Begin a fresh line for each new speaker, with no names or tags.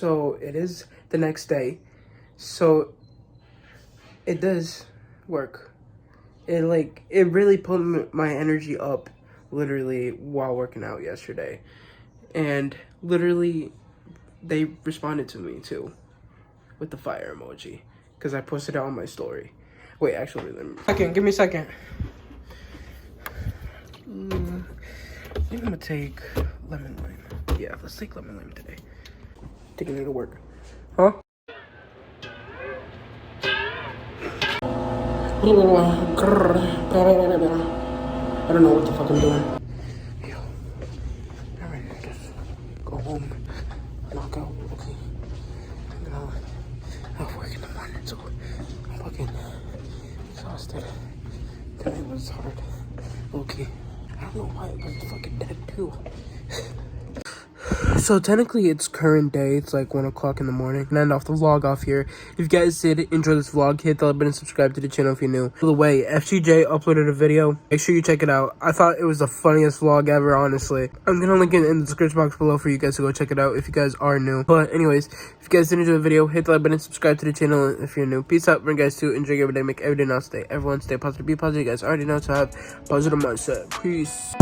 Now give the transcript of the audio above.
So it is the next day. So it does work. It really put my energy up literally while working out yesterday. And literally they responded to me too with the fire emoji because I posted it on my story. Wait, actually, give me a second. I think I'm gonna take lemon lime. Yeah, let's take lemon lime today. Taking it to work. Huh? I don't know what the fuck I'm doing. Yo, I'm ready to just go home, knock out, okay? And then I'll have work in the morning, so I'm fucking exhausted. Today was hard. Okay. I don't know why it was fucking dead too. So technically it's current day. It's like 1 o'clock in the morning. And end off the vlog off here. If you guys did enjoy this vlog, hit the like button and subscribe to the channel if you're new. By the way, FGJ uploaded a video. Make sure you check it out. I thought it was the funniest vlog ever, honestly. I'm gonna link it in the description box below for you guys to go check it out if you guys are new. But anyways, if you guys did enjoy the video, hit the like button and subscribe to the channel if you're new. Peace out, bring guys to enjoy your day, make every day now stay. Everyone stay positive, be positive. You guys already know to have positive mindset. Peace.